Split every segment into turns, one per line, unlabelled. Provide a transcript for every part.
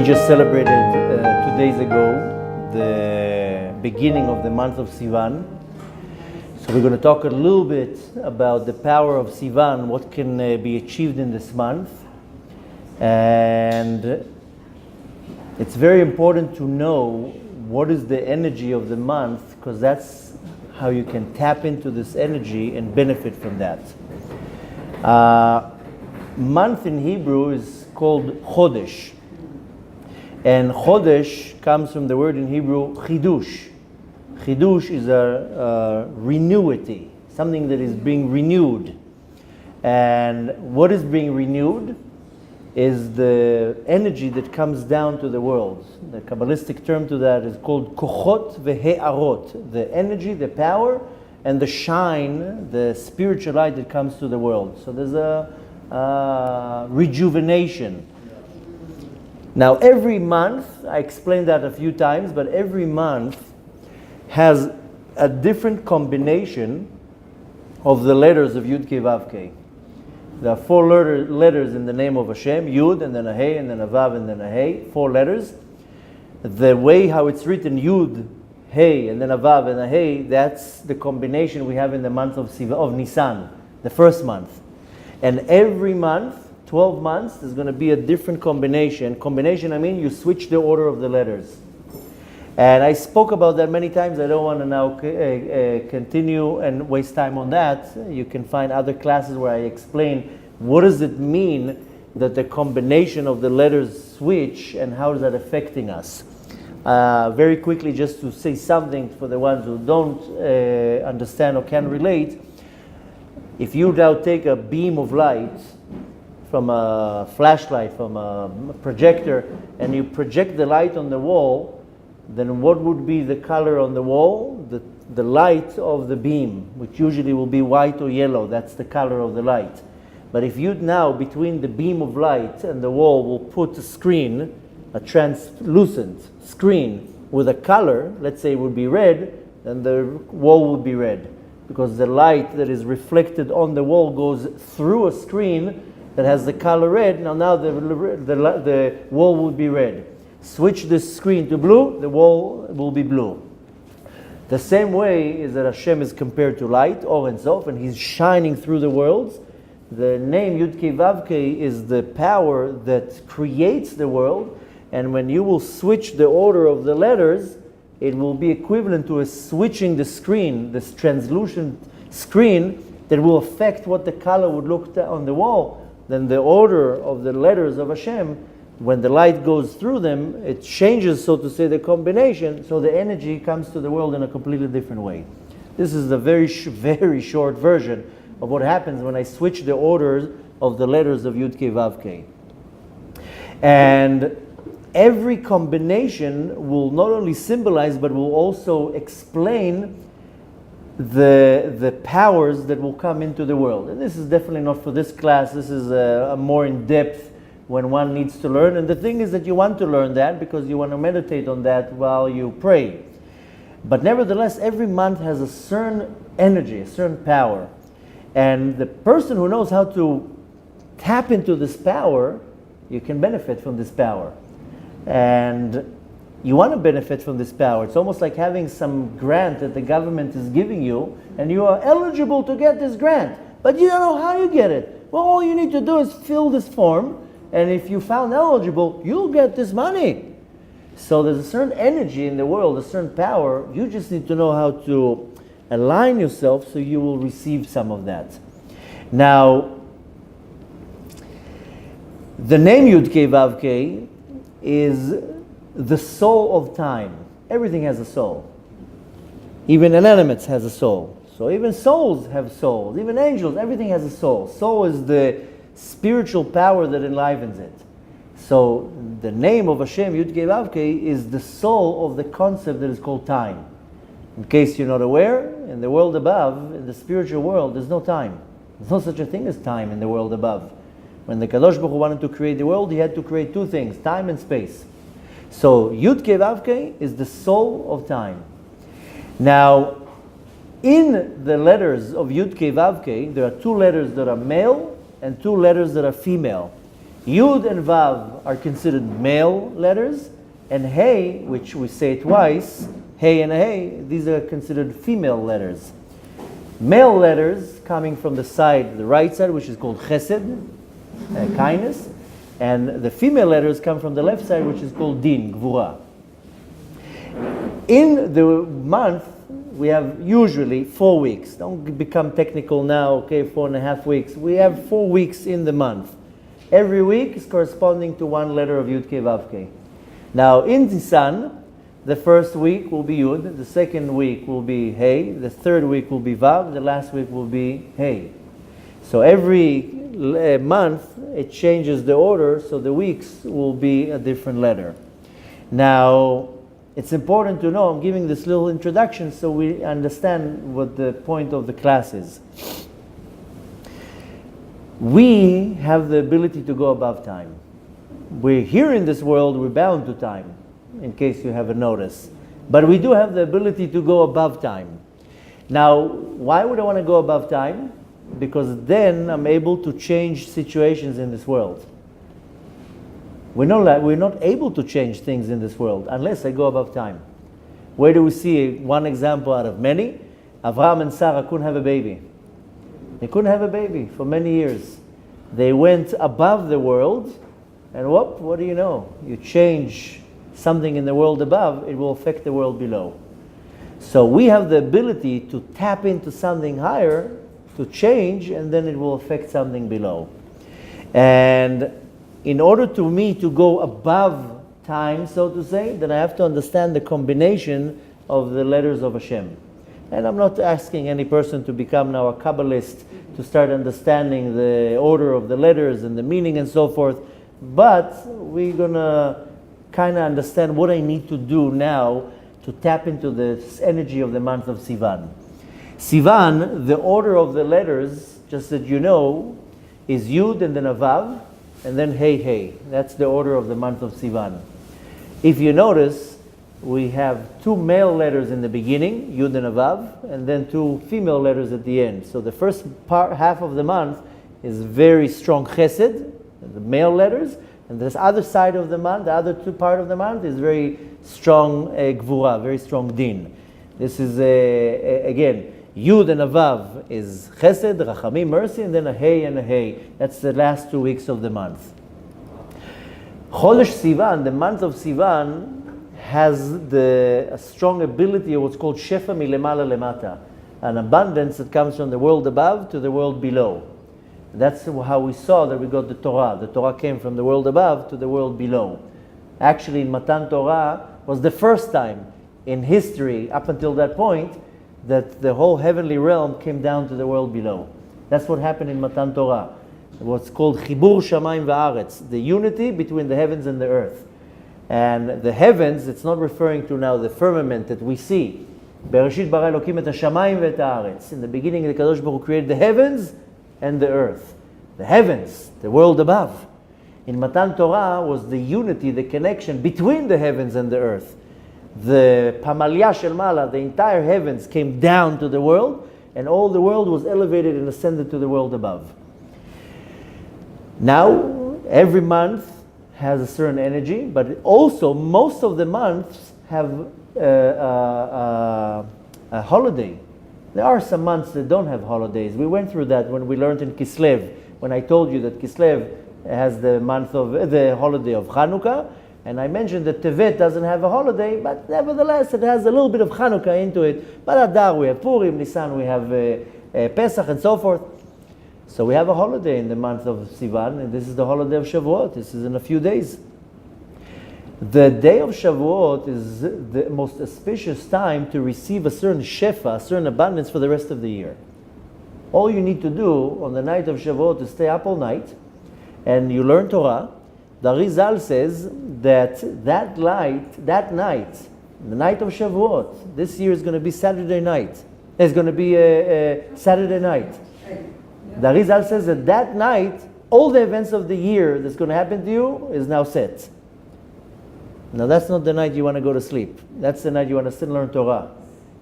just celebrated 2 days ago the beginning of the month of Sivan. So we're going to talk a little bit about the power of Sivan, what can be achieved in this month. And it's very important to know what is the energy of the month, because that's how you can tap into this energy and benefit from that. Month in Hebrew is called Chodesh. And Chodesh comes from the word in Hebrew Chidush. Chidush is a renewity, something that is being renewed. And what is being renewed is the energy that comes down to the world. The Kabbalistic term to that is called Kochot ve'arot, the energy, the power, and the shine, the spiritual light that comes to the world. So there's a rejuvenation. Now every month, I explained that a few times, but every month has a different combination of the letters of Yud Kei Vav Kei. There are four letters in the name of Hashem, Yud, and then a Hey, and then a Vav, and then a Hey, 4 letters. The way how it's written, Yud, Hey, and then a Vav, and a Hey, that's the combination we have in the month of Nisan, the first month. And every month, 12 months, there's going to be a different combination. Combination, I mean, you switch the order of the letters. And I spoke about that many times. I don't want to now continue and waste time on that. You can find other classes where I explain what does it mean that the combination of the letters switch and how is that affecting us. Very quickly, just to say something for the ones who don't understand or can relate. If you now take a beam of light from a flashlight, from a projector, and you project the light on the wall, then what would be the color on the wall? The light of the beam, which usually will be white or yellow. That's the color of the light. But if you now, between the beam of light and the wall, will put a screen, a translucent screen with a color, let's say it would be red, then the wall would be red. Because the light that is reflected on the wall goes through a screen that has the color red. Now the wall would be red. Switch this screen to blue, the wall will be blue. The same way is that Hashem is compared to light, Or and Sof, and He's shining through the worlds. The name Yud Kei Vav Kei is the power that creates the world, and when you will switch the order of the letters, it will be equivalent to a switching the screen, this translucent screen that will affect what the color would look on the wall. Then the order of the letters of Hashem, when the light goes through them, it changes, so to say, the combination, so the energy comes to the world in a completely different way. This is a very short version of what happens when I switch the orders of the letters of Yud Kei Vav Kei. And every combination will not only symbolize, but will also explain the powers that will come into the world. And this is definitely not for this class. This is a more in-depth when one needs to learn. And the thing is that you want to learn that because you want to meditate on that while you pray. But nevertheless, every month has a certain energy, a certain power. And the person who knows how to tap into this power, you can benefit from this power. And you want to benefit from this power. It's almost like having some grant that the government is giving you, and you are eligible to get this grant, but you don't know how you get it. Well, all you need to do is fill this form, and if you found eligible, you'll get this money. So there's a certain energy in the world, a certain power. You just need to know how to align yourself so you will receive some of that. Now, the name Yud Kei Vav Kei is the soul of time. Everything has a soul. Even inanimates has a soul. So even souls have souls. Even angels, everything has a soul. Soul is the spiritual power that enlivens it. So the name of Hashem, Yud Kei Vav Kei, is the soul of the concept that is called time. In case you're not aware, in the world above, in the spiritual world, there's no time. There's no such a thing as time in the world above. When the Kadosh Baruch Hu wanted to create the world, He had to create 2 things, time and space. So Yud Kei Vav Kei is the soul of time. Now, in the letters of Yud Kei Vav Kei, there are 2 letters that are male and 2 letters that are female. Yud and Vav are considered male letters, and Hey, which we say twice, Hey and Hey, these are considered female letters. Male letters coming from the side, the right side, which is called Chesed, kindness, and the female letters come from the left side, which is called Din, Gvura. In the month, we have usually 4 weeks. Don't become technical now, okay, 4.5 weeks. We have 4 weeks in the month. Every week is corresponding to one letter of Yud Kei Vav Kei. Now, in Nisan, the first week will be Yud, the second week will be Hey, the third week will be Vav, the last week will be Hey. So every month, it changes the order, so the weeks will be a different letter. Now, it's important to know, I'm giving this little introduction so we understand what the point of the class is. We have the ability to go above time. We're here in this world, we're bound to time, in case you haven't noticed. But we do have the ability to go above time. Now, why would I want to go above time? Because then I'm able to change situations in this world. We're not able to change things in this world unless I go above time. Where do we see one example out of many? Avraham and Sarah couldn't have a baby. They couldn't have a baby for many years. They went above the world, and what do you know? You change something in the world above, it will affect the world below. So we have the ability to tap into something higher, to change, and then it will affect something below. And in order to me to go above time, so to say, then I have to understand the combination of the letters of Hashem. And I'm not asking any person to become now a Kabbalist to start understanding the order of the letters and the meaning and so forth, but we're gonna kind of understand what I need to do now to tap into the energy of the month of Sivan. Sivan, the order of the letters, just that you know, is Yud and then a Vav, and then Hey Hey. That's the order of the month of Sivan. If you notice, we have 2 male letters in the beginning, Yud and a Vav, and then 2 female letters at the end. So the first half of the month is very strong Chesed, the male letters, and this other side of the month, the other 2 part of the month is very strong Gvura, very strong Din. This is, again, Yud and a Vav is Chesed, Rachamim, mercy, and then a Hey and a Hey. That's the last 2 weeks of the month. Chodesh Sivan, the month of Sivan, has a strong ability of what's called Shefa Milemala Lemata, an abundance that comes from the world above to the world below. That's how we saw that we got the Torah. The Torah came from the world above to the world below. Actually, in Matan Torah was the first time in history, up until that point, that the whole heavenly realm came down to the world below. That's what happened in Matan Torah. What's called Chibur Shamayim Va'aretz, the unity between the heavens and the earth. And the heavens, it's not referring to now the firmament that we see. Bereshit bara Elokim et hashamayim ve'et haaretz. In the beginning, the Kadosh Baruch Hu created the heavens and the earth. The heavens, the world above. In Matan Torah was the unity, the connection between the heavens and the earth. The Pamalya Shel Mala, the entire heavens came down to the world, and all the world was elevated and ascended to the world above. Now, every month has a certain energy, but also most of the months have a holiday. There are some months that don't have holidays. We went through that when we learned in Kislev, when I told you that Kislev has the holiday of Chanukah, and I mentioned that Tevet doesn't have a holiday, but nevertheless it has a little bit of Chanukah into it. But Adar we have Purim, Nisan we have Pesach and so forth. So we have a holiday in the month of Sivan, and this is the holiday of Shavuot. This is in a few days. The day of Shavuot is the most auspicious time to receive a certain shefa, a certain abundance for the rest of the year. All you need to do on the night of Shavuot is stay up all night, and you learn Torah. The Arizal says that night, the night of Shavuot, this year is going to be Saturday night. It's going to be Saturday night. The Arizal says that night, all the events of the year that's going to happen to you is now set. Now that's not the night you want to go to sleep. That's the night you want to sit and learn Torah.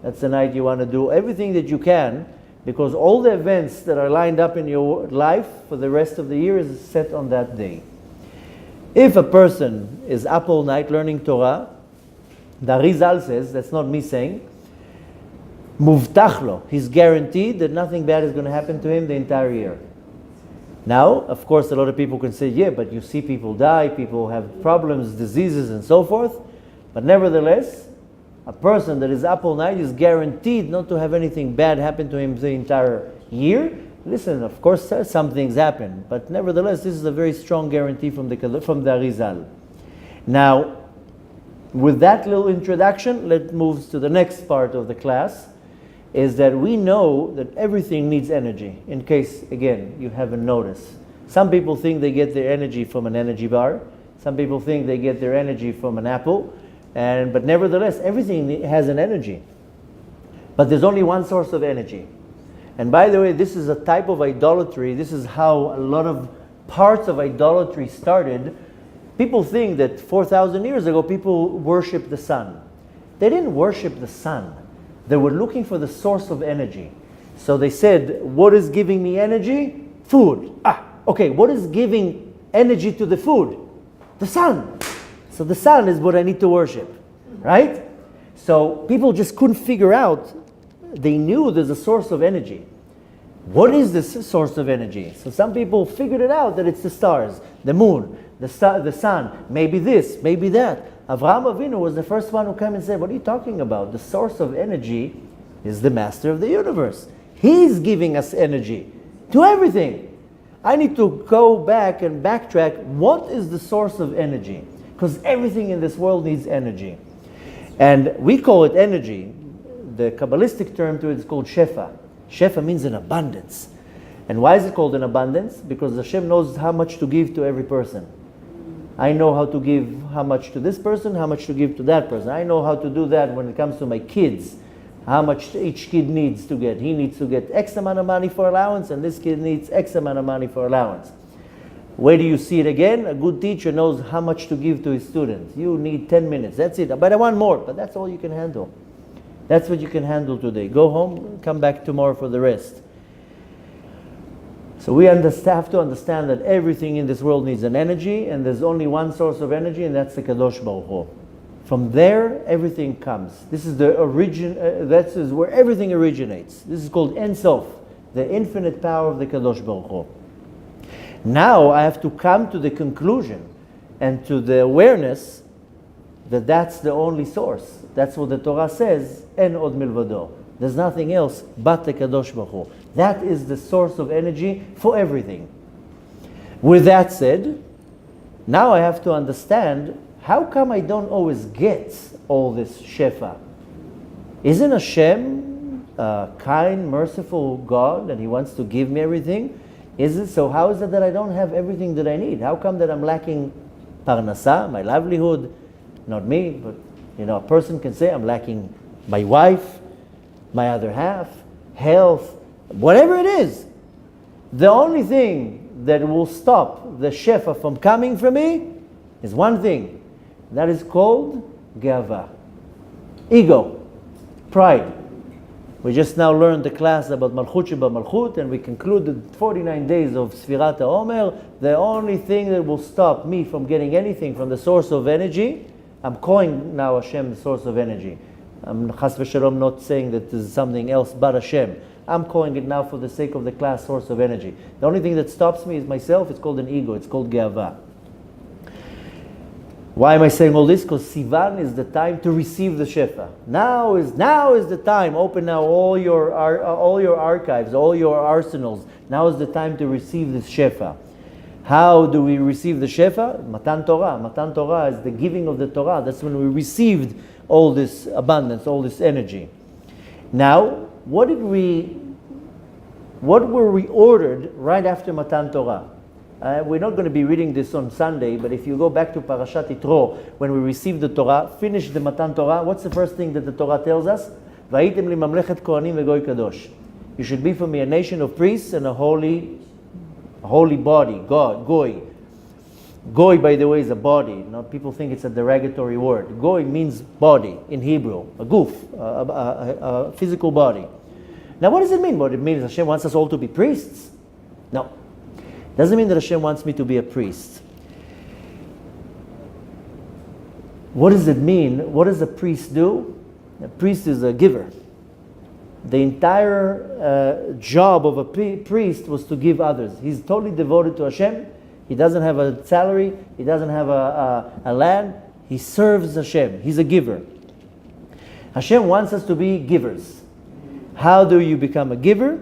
That's the night you want to do everything that you can, because all the events that are lined up in your life for the rest of the year is set on that day. If a person is up all night learning Torah, the Arizal says, that's not me saying, Muvtach lo, he's guaranteed that nothing bad is going to happen to him the entire year. Now, of course, a lot of people can say, yeah, but you see people die, people have problems, diseases, and so forth. But nevertheless, a person that is up all night is guaranteed not to have anything bad happen to him the entire year. Listen, of course, some things happen, but nevertheless, this is a very strong guarantee from the Arizal. Now, with that little introduction, let's move to the next part of the class, is that we know that everything needs energy, in case, again, you haven't noticed. Some people think they get their energy from an energy bar. Some people think they get their energy from an apple. But nevertheless, everything has an energy. But there's only one source of energy. And by the way, this is a type of idolatry. This is how a lot of parts of idolatry started. People think that 4,000 years ago, people worshipped the sun. They didn't worship the sun. They were looking for the source of energy. So they said, what is giving me energy? Food. Okay, what is giving energy to the food? The sun. So the sun is what I need to worship, right? So people just couldn't figure out. They knew there's a source of energy. What is this source of energy? So some people figured it out, that it's the stars, the moon, the sun, maybe this, maybe that. Avraham Avinu was the first one who came and said, what are you talking about? The source of energy is the master of the universe. He's giving us energy to everything. I need to go back and backtrack. What is the source of energy? Because everything in this world needs energy. And we call it energy. The Kabbalistic term to it is called Shefa. Shefa means an abundance. And why is it called an abundance? Because Hashem knows how much to give to every person. I know how to give how much to this person, how much to give to that person. I know how to do that when it comes to my kids. How much each kid needs to get. He needs to get X amount of money for allowance, and this kid needs X amount of money for allowance. Where do you see it again? A good teacher knows how much to give to his students. You need 10 minutes, that's it. But I want more, but that's all you can handle. That's what you can handle today. Go home, come back tomorrow for the rest. So we have to understand that everything in this world needs an energy, and there's only one source of energy, and that's the Kadosh Baruch Hu. From there, everything comes. This is the origin. That is where everything originates. This is called Ein Sof, the infinite power of the Kadosh Baruch Hu. Now I have to come to the conclusion and to the awareness that that's the only source. That's what the Torah says, En od milvado. There's nothing else but the Kadosh Baruch Hu. That is the source of energy for everything. With that said, now I have to understand, how come I don't always get all this Shefa? Isn't Hashem a kind, merciful God and He wants to give me everything? Is it so? How is it that I don't have everything that I need? How come that I'm lacking parnasa, my livelihood? Not me, but a person can say I'm lacking my wife, my other half, health, whatever it is. The only thing that will stop the shefa from coming from me is one thing. That is called geava, ego, pride. We just now learned the class about Malchut Sheba Malchut, and we concluded 49 days of Sfirat HaOmer. The only thing that will stop me from getting anything from the source of energy, I'm calling now Hashem the source of energy. I'm Chas v'Shalom not saying that there's something else but Hashem. I'm calling it now for the sake of the class source of energy. The only thing that stops me is myself. It's called an ego. It's called geava. Why am I saying all this? Because Sivan is the time to receive the Shefa. Now is the time. Open now all your archives, all your arsenals. Now is the time to receive this Shefa. How do we receive the Shefa? Matan Torah. Matan Torah is the giving of the Torah. That's when we received all this abundance, all this energy. Now, what were we ordered right after Matan Torah? We're not going to be reading this on Sunday, but if you go back to Parashat Yitro, when we received the Torah, finish the Matan Torah, what's the first thing that the Torah tells us? V'ayitem li mamlechet kohanim v'goy kadosh. You should be for me a nation of priests and a holy body, God, goy. Goy, by the way, is a body. Now, people think it's a derogatory word. Goy means body in Hebrew, a goof, a physical body. Now, what does it mean? What it means, Hashem wants us all to be priests? No. Doesn't mean that Hashem wants me to be a priest. What does it mean? What does a priest do? A priest is a giver. The entire job of a priest was to give others. He's totally devoted to Hashem. He doesn't have a salary. He doesn't have a land. He serves Hashem. He's a giver. Hashem wants us to be givers. How do you become a giver?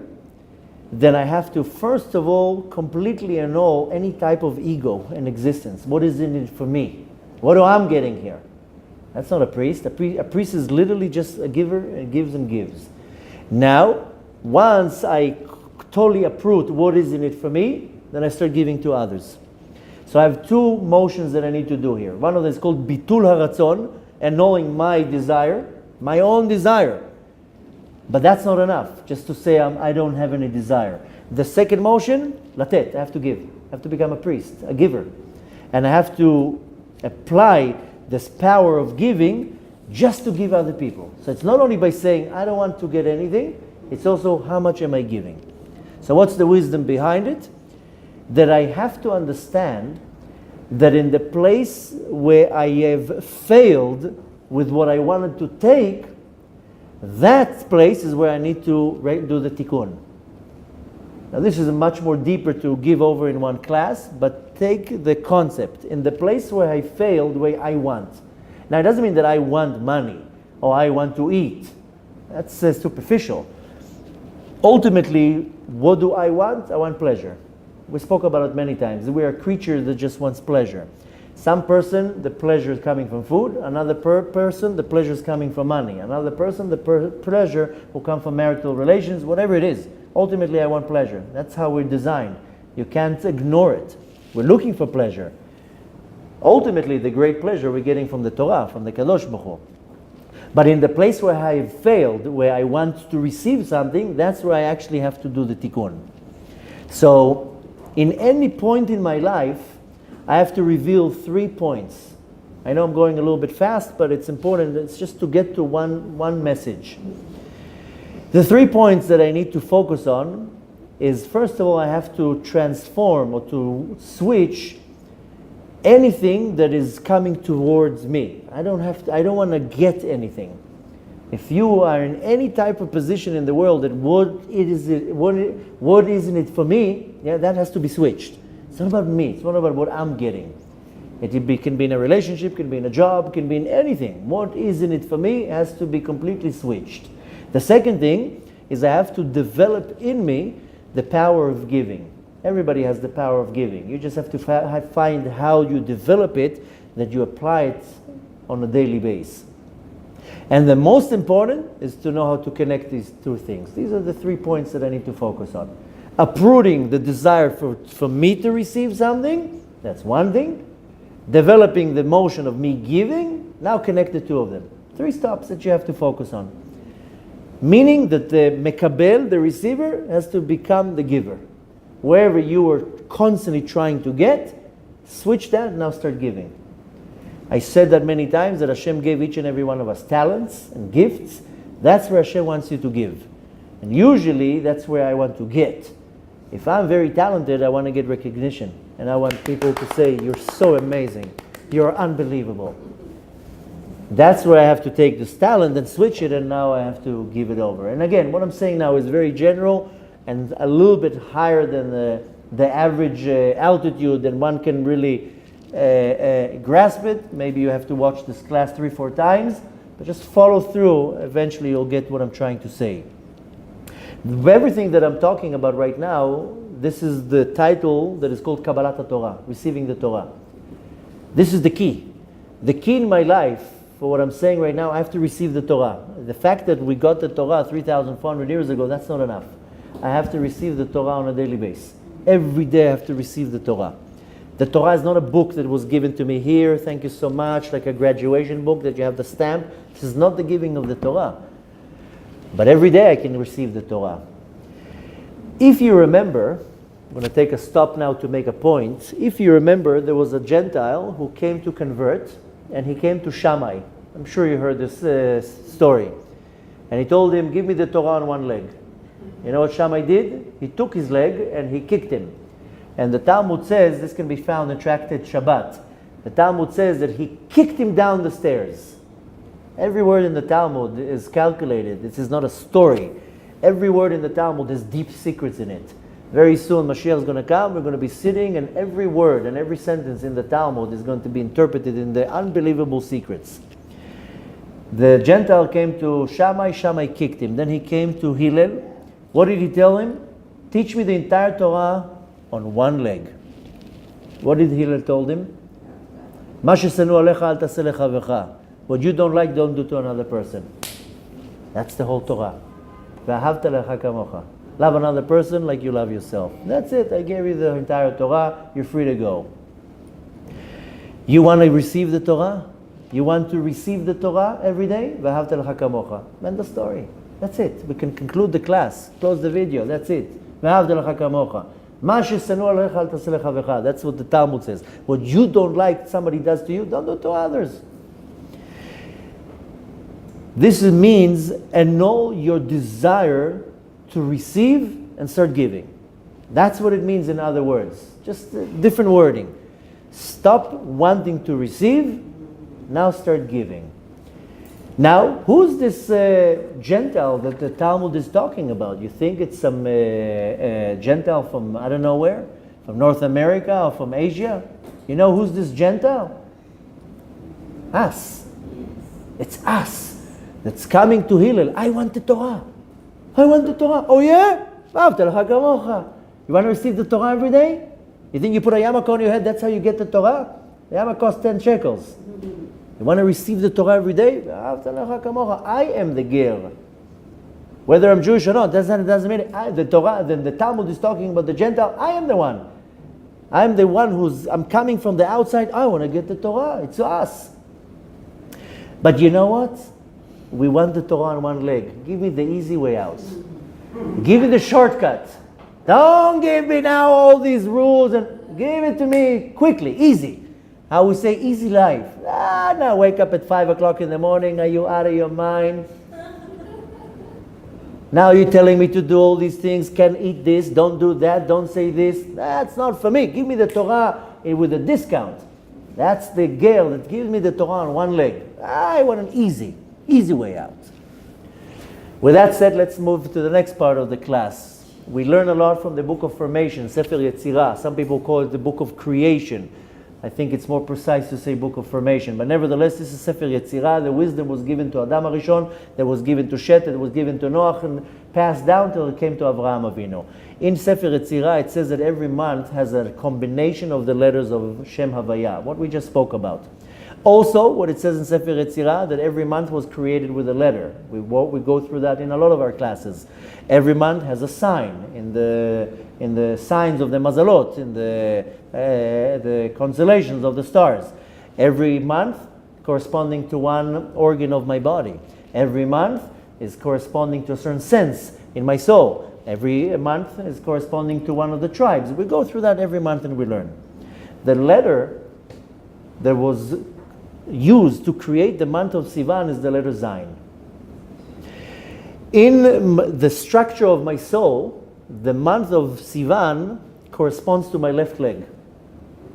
Then I have to, first of all, completely annul any type of ego and existence. What is in it for me? What do I'm getting here? That's not a priest. A priest is literally just a giver and gives and gives. Now, once I totally uproot what is in it for me, then I start giving to others. So I have two motions that I need to do here. One of them is called bitul haratzon, annulling my desire, my own desire. But that's not enough, just to say I don't have any desire. The second motion, latet, I have to give. I have to become a priest, a giver. And I have to apply this power of giving just to give other people. So it's not only by saying, I don't want to get anything, it's also how much am I giving. So what's the wisdom behind it? That I have to understand that in the place where I have failed with what I wanted to take, that place is where I need to do the tikkun. Now this is much more deeper to give over in one class, but take the concept. In the place where I failed, where I want. Now it doesn't mean that I want money or I want to eat. That's superficial. Ultimately, what do I want? I want pleasure. We spoke about it many times. We are a creature that just wants pleasure. Some person, the pleasure is coming from food. Another person, the pleasure is coming from money. Another person, the pleasure will come from marital relations, whatever it is. Ultimately, I want pleasure. That's how we're designed. You can't ignore it. We're looking for pleasure. Ultimately, the great pleasure we're getting from the Torah, from the Kadosh Baruch Hu. But in the place where I have failed, where I want to receive something, that's where I actually have to do the tikkun. So, in any point in my life, I have to reveal 3 points. I know I'm going a little bit fast, but it's important. It's just to get to one message. The 3 points that I need to focus on is, first of all, I have to transform or to switch anything that is coming towards me. I don't want to get anything. If you are in any type of position in the world that what isn't it for me, that has to be switched. It's not about me. It's not about what I'm getting. It can be in a relationship, can be in a job, can be in anything. What isn't it for me has to be completely switched. The second thing is I have to develop in me the power of giving. Everybody has the power of giving. You just have to find how you develop it, that you apply it on a daily basis. And the most important is to know how to connect these two things. These are the 3 points that I need to focus on. Uprooting the desire for me to receive something, that's one thing. Developing the motion of me giving, now connect the two of them. 3 stops that you have to focus on. Meaning that the mekabel, the receiver, has to become the giver. Wherever you are constantly trying to get, switch that and now start giving. I said that many times, that Hashem gave each and every one of us talents and gifts. That's where Hashem wants you to give. And usually that's where I want to get. If I'm very talented, I want to get recognition. And I want people to say, you're so amazing. You're unbelievable. That's where I have to take this talent and switch it, and now I have to give it over. And again, what I'm saying now is very general and a little bit higher than the average altitude, and one can really grasp it. Maybe you have to watch this class 3-4 times, but just follow through. Eventually you'll get what I'm trying to say. Everything that I'm talking about right now, this is the title that is called Kabbalat Torah, receiving the Torah. This is the key. The key in my life, for what I'm saying right now, I have to receive the Torah. The fact that we got the Torah 3,400 years ago, that's not enough. I have to receive the Torah on a daily basis. Every day I have to receive the Torah. The Torah is not a book that was given to me here, thank you so much, like a graduation book that you have the stamp. This is not the giving of the Torah. But every day I can receive the Torah. If you remember, I'm going to take a stop now to make a point. If you remember, there was a Gentile who came to convert, and he came to Shammai. I'm sure you heard this story. And he told him, give me the Torah on one leg. You know what Shammai did? He took his leg and he kicked him. And the Talmud says, this can be found in Tractate Shabbat, The Talmud says that he kicked him down the stairs. Every word in the Talmud is calculated. This is not a story. Every word in the Talmud has deep secrets in it. Very soon Mashiach is going to come, we're going to be sitting, and every word and every sentence in the Talmud is going to be interpreted in the unbelievable secrets. The Gentile came to Shammai, Shammai kicked him. Then he came to Hillel. What did he tell him? Teach me the entire Torah on one leg. What did Hillel told him? מה ששנוא עליך אל תעשה לחברך. What you don't like, don't do to another person. That's the whole Torah. ואהבת לך כמוך. Love another person like you love yourself. That's it. I gave you the entire Torah. You're free to go. You want to receive the Torah? You want to receive the Torah every day? ואהבת לך כמוך. End the story. That's it. We can conclude the class. Close the video. That's it. ואהבת לך כמוך. מה ששנוא עליך אל תעשה לחברך. That's what the Talmud says. What you don't like somebody does to you, don't do to others. This means annul your desire to receive and start giving. That's what it means in other words. Just different wording. Stop wanting to receive, now start giving. Now, who's this Gentile that the Talmud is talking about? You think it's some Gentile from I don't know where? From North America or from Asia? You know who's this Gentile? Us. It's us that's coming to Hillel. I want the Torah. I want the Torah. Oh yeah? You want to receive the Torah every day? You think you put a yarmulke on your head, that's how you get the Torah? The yarmulke costs 10 shekels. You want to receive the Torah every day? I am the ger. Whether I'm Jewish or not, doesn't mean the Torah. Then the Talmud is talking about the Gentile. I am the one. I am the one I'm coming from the outside. I want to get the Torah. It's us. But you know what? We want the Torah on one leg. Give me the easy way out. Give me the shortcut. Don't give me now all these rules and give it to me quickly, easy. How we say easy life. Now wake up at 5 o'clock in the morning. Are you out of your mind? Now you're telling me to do all these things. Can't eat this. Don't do that. Don't say this. That's not for me. Give me the Torah with a discount. That's the girl that gives me the Torah on one leg. I want an easy way out. With that said, let's move to the next part of the class. We learn a lot from the book of formation, Sefer Yetzirah. Some people call it the book of creation. I think it's more precise to say book of formation. But nevertheless, this is Sefer Yetzirah. The wisdom was given to Adam HaRishon, that was given to Shet, that was given to Noach, and passed down till it came to Avraham Avinu. In Sefer Yetzirah, it says that every month has a combination of the letters of Shem Havaya, what we just spoke about. Also, what it says in Sefer Yetzirah, that every month was created with a letter. We go through that in a lot of our classes. Every month has a sign in the signs of the mazalot, in the constellations of the stars. Every month corresponding to one organ of my body. Every month is corresponding to a certain sense in my soul. Every month is corresponding to one of the tribes. We go through that every month and we learn. The letter that was used to create the month of Sivan is the letter Zayin. In the structure of my soul, the month of Sivan corresponds to my left leg.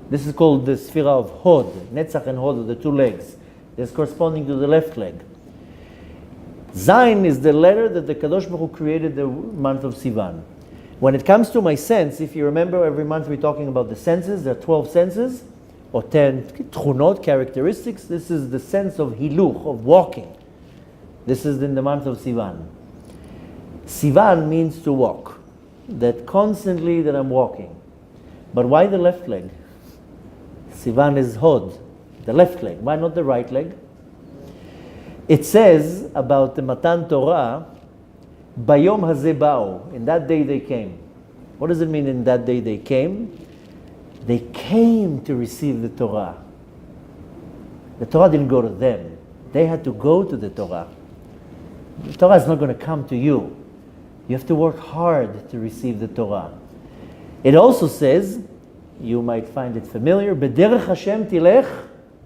This is called the Sphira of Hod. Netzach and Hod are the two legs. This is corresponding to the left leg. Zayin is the letter that the Kadosh Baruch Hu created the month of Sivan. When it comes to my sense, if you remember, every month we're talking about the senses. There are 12 senses, or 10 tchunot, characteristics. This is the sense of hiluch, of walking. This is in the month of Sivan. Sivan means to walk. That constantly that I'm walking. But why the left leg? Sivan is Hod, the left leg. Why not the right leg? It says about the Matan Torah, Bayom hazeh ba'u, in that day they came. What does it mean in that day they came? They came to receive the Torah. The Torah didn't go to them. They had to go to the Torah. The Torah is not going to come to you. You have to work hard to receive the Torah. It also says, you might find it familiar, B'derech Hashem tilech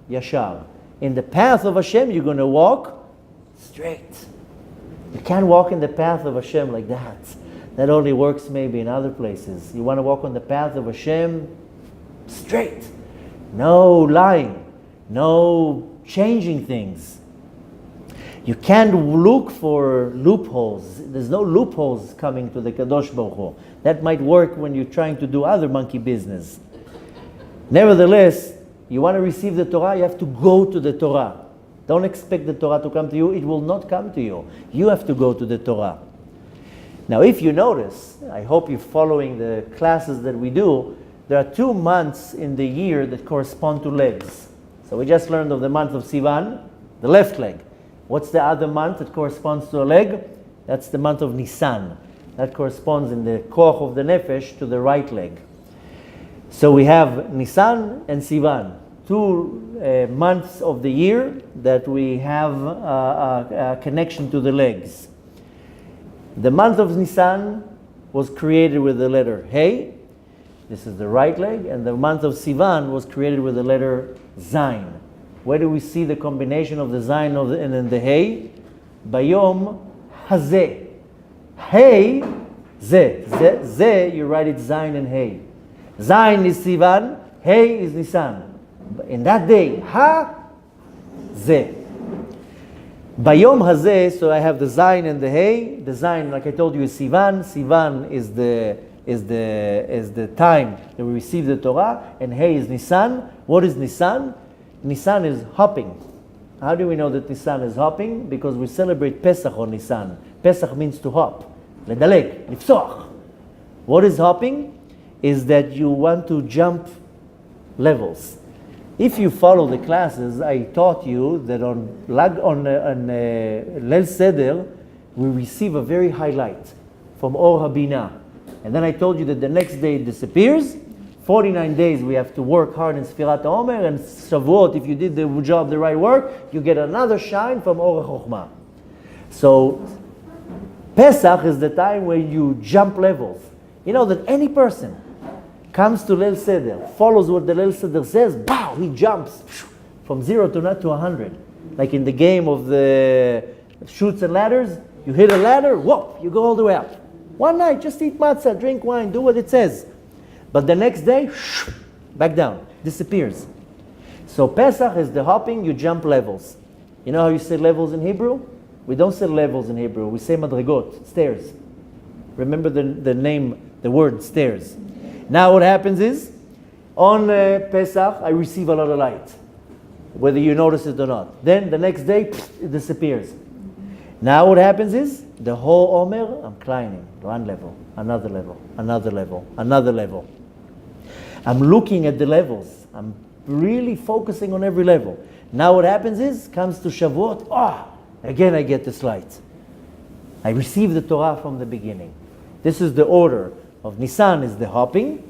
yashar. In the path of Hashem, you're going to walk straight. You can't walk in the path of Hashem like that. That only works maybe in other places. You want to walk on the path of Hashem straight. no lying, no changing things. You can't look for loopholes. There's no loopholes coming to the Kadosh Baruch Hu. That might work when you're trying to do other monkey business. Nevertheless, you want to receive the Torah, you have to go to the Torah. Don't expect the Torah to come to you. It will not come to you. You have to go to the Torah. Now, if you notice, I hope you're following the classes that we do, there are 2 months in the year that correspond to legs. So we just learned of the month of Sivan, the left leg. What's the other month that corresponds to a leg? That's the month of Nisan. That corresponds in the koach of the nefesh to the right leg. So we have Nisan and Sivan, 2 months of the year that we have a connection to the legs. The month of Nisan was created with the letter Hey. This is the right leg, and the month of Sivan was created with the letter Zayin. Where do we see the combination of the Zayin and the Hey? Bayom Hazeh. Hey, Zeh. Zeh, you write it Zayin and Hey. Zayin is Sivan, Hey is Nisan. In that day, Zeh. Bayom Hazeh, so I have the Zayin and the Hey. The Zayin, like I told you, is Sivan. Sivan is the time that we receive the Torah, and Hey is Nisan. What is Nisan? Nisan is hopping. How do we know that Nisan is hopping? Because we celebrate Pesach on Nisan. Pesach means to hop. Ledaleg, lifsoch. What is hopping? Is that you want to jump levels. If you follow the classes, I taught you that on Leil Seder, we receive a very high light from Or Habina. And then I told you that the next day it disappears. 49 days we have to work hard in Sfirat HaOmer, and Shavuot, if you did the job, the right work, you get another shine from Or HaChochmah. So Pesach is the time where you jump levels. You know that any person comes to Leil Seder, follows what the Leil Seder says, bow, he jumps from 0 to 100. Like in the game of the Chutes and Ladders, you hit a ladder, whoop, you go all the way up. One night, just eat matzah, drink wine, do what it says. But the next day, back down, disappears. So Pesach is the hopping, you jump levels. You know how you say levels in Hebrew? We don't say levels in Hebrew, we say madrigot, stairs. Remember the name, the word stairs. Now what happens is, on Pesach, I receive a lot of light, whether you notice it or not. Then the next day, it disappears. Now what happens is, the whole Omer, I'm climbing, 1 level, another level, another level, another level. I'm looking at the levels. I'm really focusing on every level. Now what happens is, comes to Shavuot, again I get this light. I receive the Torah from the beginning. This is the order of Nisan, is the hopping.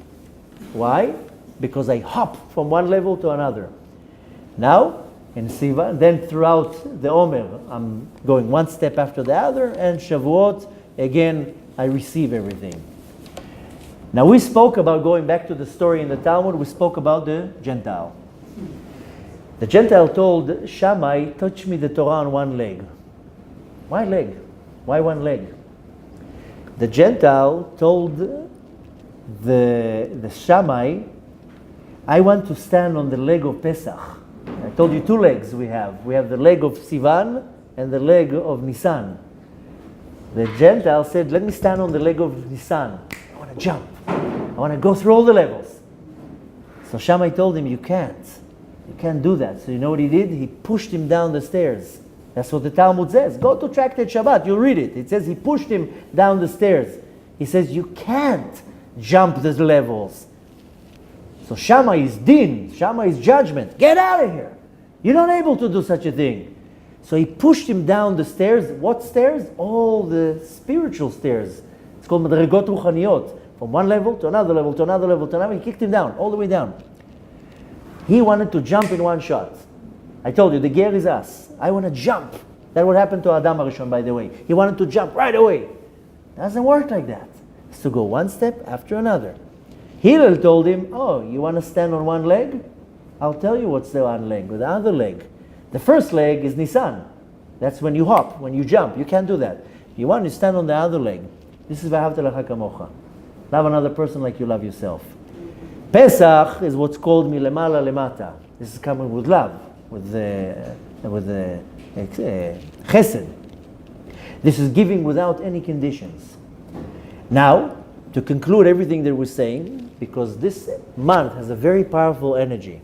Why? Because I hop from 1 level to another. Now, in Siva, then throughout the Omer, I'm going 1 step after the other, and Shavuot, again, I receive everything. Now we spoke about, going back to the story in the Talmud, we spoke about the Gentile. The Gentile told Shammai, touch me the Torah on 1 leg. Why leg? Why 1 leg? The Gentile told the Shammai, I want to stand on the leg of Pesach. I told you 2 legs we have. We have the leg of Sivan and the leg of Nisan. The Gentile said, let me stand on the leg of Nisan. I want to jump. I want to go through all the levels. So Shammai told him, you can't. You can't do that. So you know what he did? He pushed him down the stairs. That's what the Talmud says. Go to Tractate Shabbat, you'll read it. It says he pushed him down the stairs. He says, you can't jump the levels. So Shammai is din, Shammai is judgment. Get out of here. You're not able to do such a thing. So he pushed him down the stairs. What stairs? All the spiritual stairs. It's called madrigot ruchaniyot. From 1 level to another level to another level to another. He kicked him down, all the way down. He wanted to jump in 1 shot. I told you, the ger is us. I want to jump. That's what happened to Adam HaRishon, by the way. He wanted to jump right away. Doesn't work like that. It's to go 1 step after another. Hillel told him, oh, you want to stand on 1 leg? I'll tell you what's the 1 leg, with the other leg. The first leg is Nisan. That's when you hop, when you jump. You can't do that. You want to stand on the other leg. This is V'ahavta l'cha kamocha. Love another person like you love yourself. Pesach is what's called milemala lemata. This is coming with love, with chesed. This is giving without any conditions. Now, to conclude everything that we're saying, because this month has a very powerful energy.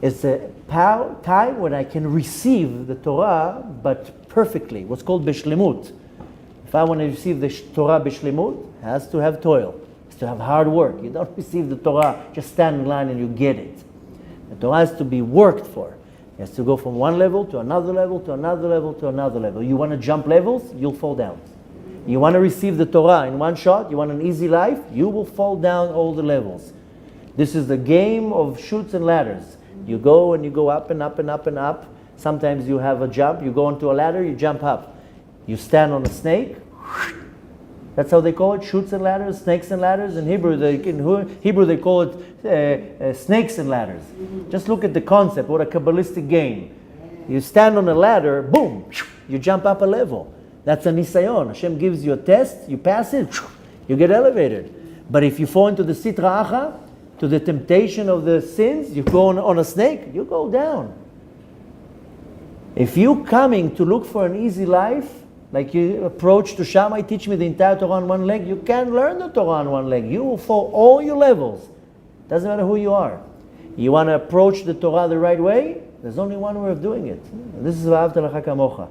It's a time when I can receive the Torah, but perfectly, what's called bishlemut. If I want to receive the Torah bishlemut, it has to have toil. It has to have hard work. You don't receive the Torah, just stand in line and you get it. The Torah has to be worked for. It has to go from one level to another level, to another level, to another level. You want to jump levels, you'll fall down. You want to receive the Torah in one shot, you want an easy life, you will fall down all the levels. This is the game of chutes and ladders. You go and you go up and up and up and up. Sometimes you have a jump, you go onto a ladder, you jump up. You stand on a snake. That's how they call it, chutes and ladders, snakes and ladders. In Hebrew they call it snakes and ladders. Just look at the concept, what a Kabbalistic game. You stand on a ladder, boom, you jump up a level. That's a nisayon. Hashem gives you a test, you pass it, you get elevated. But if you fall into the sitra acha, to the temptation of the sins, you go on a snake, you go down. If you're coming to look for an easy life, like you approach to Shammai, teach me the entire Torah on one leg, you can't learn the Torah on one leg. You will fall all your levels. Doesn't matter who you are. You want to approach the Torah the right way? There's only one way of doing it. And this is V'ahavta l'cha kamocha.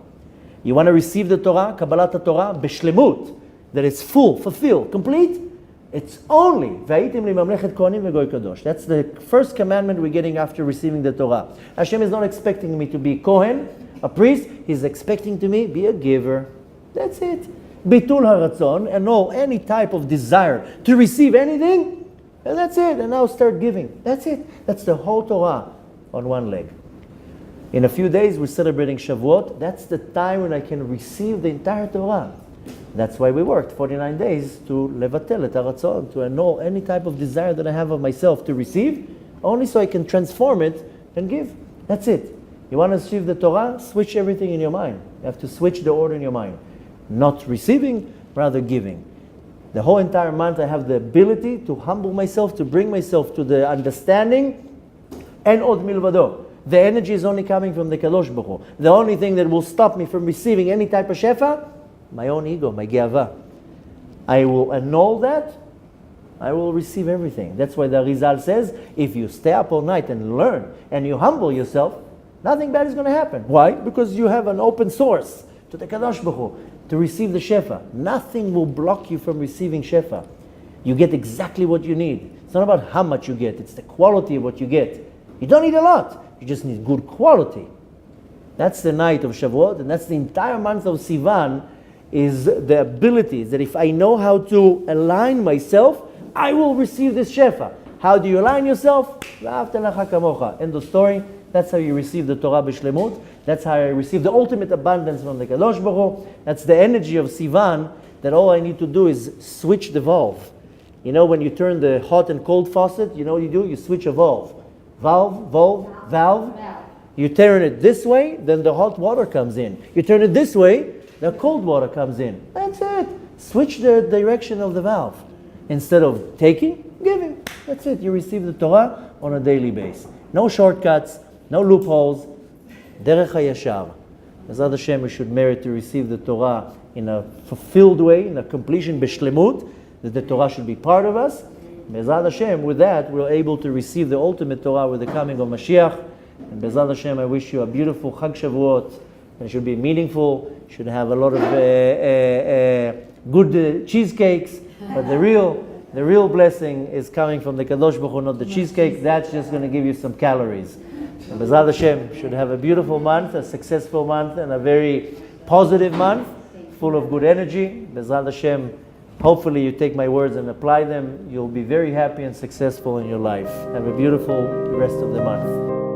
You want to receive the Torah, Kabbalat Torah, b'shlemut, that it's full, fulfilled, complete? It's only V'ayittim li mamlechet kohanim v'goy kadosh. That's the first commandment we're getting after receiving the Torah. Hashem is not expecting me to be Kohen, a priest. He's expecting to me be a giver. That's it. Bitul haratzon, and no any type of desire to receive anything, and that's it. And now start giving. That's it. That's the whole Torah on one leg. In a few days we're celebrating Shavuot. That's the time when I can receive the entire Torah. That's why we worked 49 days to levatel et haratzon, to annul any type of desire that I have of myself to receive, only so I can transform it and give. That's it. You want to receive the Torah? Switch everything in your mind. You have to switch the order in your mind. Not receiving, rather giving. The whole entire month I have the ability to humble myself, to bring myself to the understanding, and od milvado. The energy is only coming from the Kadosh Baruch Hu. The only thing that will stop me from receiving any type of shefa, my own ego, my geava. I will annul that, I will receive everything. That's why the Rizal says, if you stay up all night and learn, and you humble yourself, nothing bad is going to happen. Why? Because you have an open source to the Kadosh Baruch Hu to receive the shefa. Nothing will block you from receiving shefa. You get exactly what you need. It's not about how much you get, it's the quality of what you get. You don't need a lot, you just need good quality. That's the night of Shavuot, and that's the entire month of Sivan, is the ability that if I know how to align myself, I will receive this shefa. How do you align yourself? V'ahavta l'cha kamocha. End of story. That's how you receive the Torah b'shlemut. That's how I receive the ultimate abundance from the Kadosh Baruch Hu. That's the energy of Sivan, that all I need to do is switch the valve. You know, when you turn the hot and cold faucet, you know what you do? You switch a valve. Valve. You turn it this way, then the hot water comes in. You turn it this way, the cold water comes in. That's it. Switch the direction of the valve. Instead of taking, giving. That's it. You receive the Torah on a daily basis. No shortcuts, no loopholes. Derech HaYashar. Bezrat Hashem, we should merit to receive the Torah in a fulfilled way, in a completion, b'shlemut, that the Torah should be part of us. Bezrat Hashem, with that, we're able to receive the ultimate Torah with the coming of Mashiach. And Bezrat Hashem, I wish you a beautiful Chag Shavuot. And it should be meaningful. You should have a lot of good cheesecakes. But the real blessing is coming from the Kadosh Baruch Hu, not the cheesecake. That's just going to give you some calories. And Bezrat Hashem should have a beautiful month, a successful month, and a very positive month, full of good energy. Bezrat Hashem, hopefully you take my words and apply them. You'll be very happy and successful in your life. Have a beautiful rest of the month.